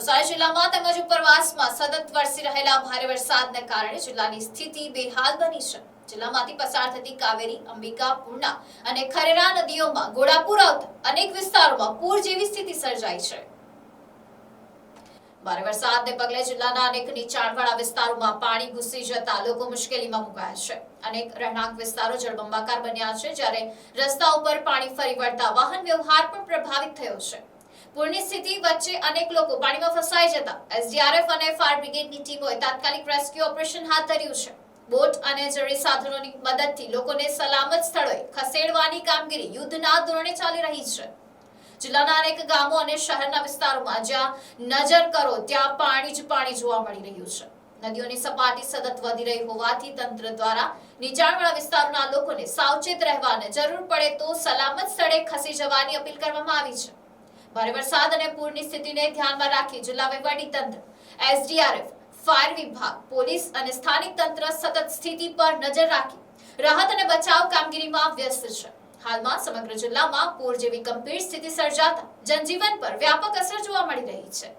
નવસારી જિલ્લામાં તેમજ ઉપરવાસમાં સતત વરસી રહેલા ભારે વરસાદને કારણે જિલ્લાની સ્થિતિ બેહાલ બની છે। જિલ્લામાંથી પસાર થતી કાવેરી, અંબિકા, પૂર્ણા અને ખરેરા નદીઓમાં ઘોડાપૂર આવતા અનેક વિસ્તારોમાં પૂર જેવી સ્થિતિ સર્જાઈ છે। ભારે વરસાદને પગલે જિલ્લાના અનેક નીચાણવાળા વિસ્તારોમાં પાણી ઘૂસી જતા લોકો મુશ્કેલીમાં મુકાયા છે। અનેક રહેણાંક વિસ્તારો જળબંબાકાર બન્યા છે, જ્યારે રસ્તા ઉપર પાણી ફરી વળતા વાહન વ્યવહાર પણ પ્રભાવિત થયો છે। પૂરની સ્થિતિ વચ્ચે અનેક લોકો પાણીમાં ફસાઈ જતા એસડીઆરએફ અને ફાયર બ્રિગેડની ટીમોએ તાત્કાલિક રેસ્ક્યુ ઓપરેશન હાથ ધર્યું છે। બોટ અને જરૂરી સાધનોની મદદથી લોકોને સલામત સ્થળોએ ખસેડવાની કામગીરી યુદ્ધના ધોરણે ચાલી રહી છે। જિલ્લાના અનેક ગામો અને શહેરના વિસ્તારોમાં જ્યાં નજર કરો ત્યાં પાણી જ પાણી જોવા મળી રહ્યું છે। નદીઓની સપાટી સતત વધી રહી હોવાથી તંત્ર દ્વારા નીચાણવાળા વિસ્તારોના લોકોને સાવચેત રહેવા અને જરૂર પડે તો સલામત સ્થળે ખસી જવાની અપીલ કરવામાં આવી છે। ભારે વરસાદ અને પૂરની સ્થિતિને ધ્યાનમાં રાખી જિલ્લા વહીવટીતંત્ર, એસડીઆરએફ, ફાયર વિભાગ, પોલીસ અને સ્થાનિક તંત્ર સતત સ્થિતિ પર નજર રાખી રાહત અને બચાવ કામગીરીમાં વ્યસ્ત છે। હાલમાં સમગ્ર જિલ્લામાં પૂર જેવી ગંભીર સ્થિતિ સર્જાતા જનજીવન પર વ્યાપક અસર જોવા મળી રહી છે।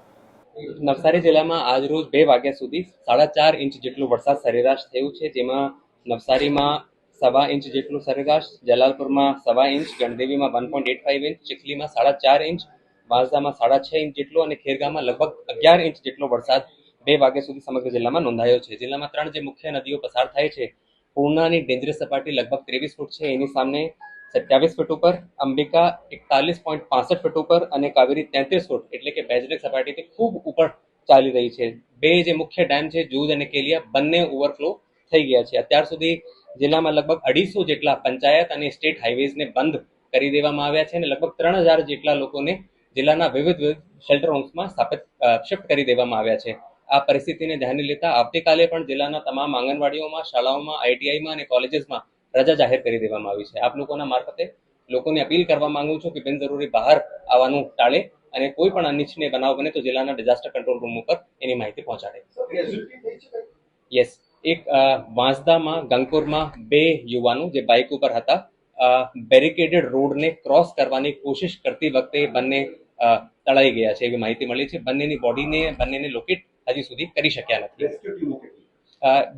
નવસારી જિલ્લામાં આજરોજ 2 વાગ્યા સુધી 4.5 ઇંચ જેટલું વરસાદ સરેરાશ થયું છે, જેમાં નવસારીમાં 1.25 ઇંચ જેટલું સરેરાશ, જલાલપુરમાં 1.25 ઇંચ, ગણદેવીમાં 1.85 ઇંચ, ચીખલીમાં 4.5 ઇંચ, વાંસદામાં 6.5 ઇંચ જેટલો અને ખેરગામમાં લગભગ 11 ઇંચ જેટલો વરસાદ 2 વાગ્યા સુધી સમગ્ર જિલ્લામાં નોંધાયો છે। જિલ્લામાં 3 જે મુખ્ય નદીઓ પસાર થાય છે, પૂર્ણાની ડેન્જરસ સપાટી લગભગ 23 ફૂટ છે, એની સામે 27 ફૂટ ઉપર, અંબિકા 41.65 ફૂટ ઉપર અને કાવેરી 33 ફૂટ એટલે કે બેઝિક સપાટીથી ખૂબ ઉપર ચાલી રહી છે। 2 જે મુખ્ય ડેમ છે, જૂજ અને કેલિયા, બંને ઓવરફ્લો થઈ ગયા છે। અત્યાર સુધી જિલ્લામાં લગભગ 250 જેટલા પંચાયત અને સ્ટેટ હાઈવેઝને બંધ કરી દેવામાં આવ્યા છે અને લગભગ 3000 જેટલા લોકોને જિલ્લાના વિવિધ શેલ્ટર હોમ્સમાં શિફ્ટ કરી દેવામાં આવ્યા છે। આ પરિસ્થિતિને ધ્યાને લેતા આવતીકાલે પણ જિલ્લાના તમામ આંગણવાડીઓમાં, શાળાઓમાં, આઈટીઆઈમાં અને કોલેજીસમાં રજા જાહેર કરી દેવામાં આવી છે। આપ લોકોના મારફતે લોકોને અપીલ કરવા માંગુ છું કે બિનજરૂરી બહાર આવવાનું ટાળે અને કોઈ પણ અનિચ્છનીય બનાવ બને તો જિલ્લાના ડિઝાસ્ટર કંટ્રોલ રૂમ ઉપર એની માહિતી પહોંચાડે। યસ, એક વાંસદામાં, ગંગપુરમાં 2 યુવાનો જે બાઇક ઉપર હતા, બેરિકેડેડ રોડને ક્રોસ કરવાની કોશિશ કરતી વખતે બંને તળાઈ ગયા છે એવી માહિતી મળી છે। બંનેને લોકેટ હજી સુધી કરી શક્યા નથી।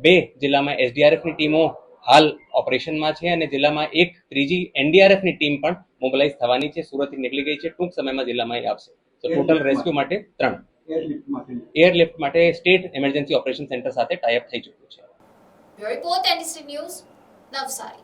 2 જિલ્લામાં એસડીઆરએફની ટીમો હાલ ઓપરેશનમાં છે અને જિલ્લામાં એક ત્રીજી એનડીઆરએફની ટીમ પણ મોબિલાઇઝ થવાની છે, સુરતથી નીકળી ગઈ છે, ટૂંક સમયમાં જિલ્લામાં આવશે। તો ટોટલ રેસ્ક્યુ માટે 3, એરલિફ્ટ માટે સ્ટેટ એમરજન્સી ઓપરેશન સેન્ટર સાથે ટાઈ અપ થઈ ચૂક્યું છે। Bureau report, NDC news, Navsari.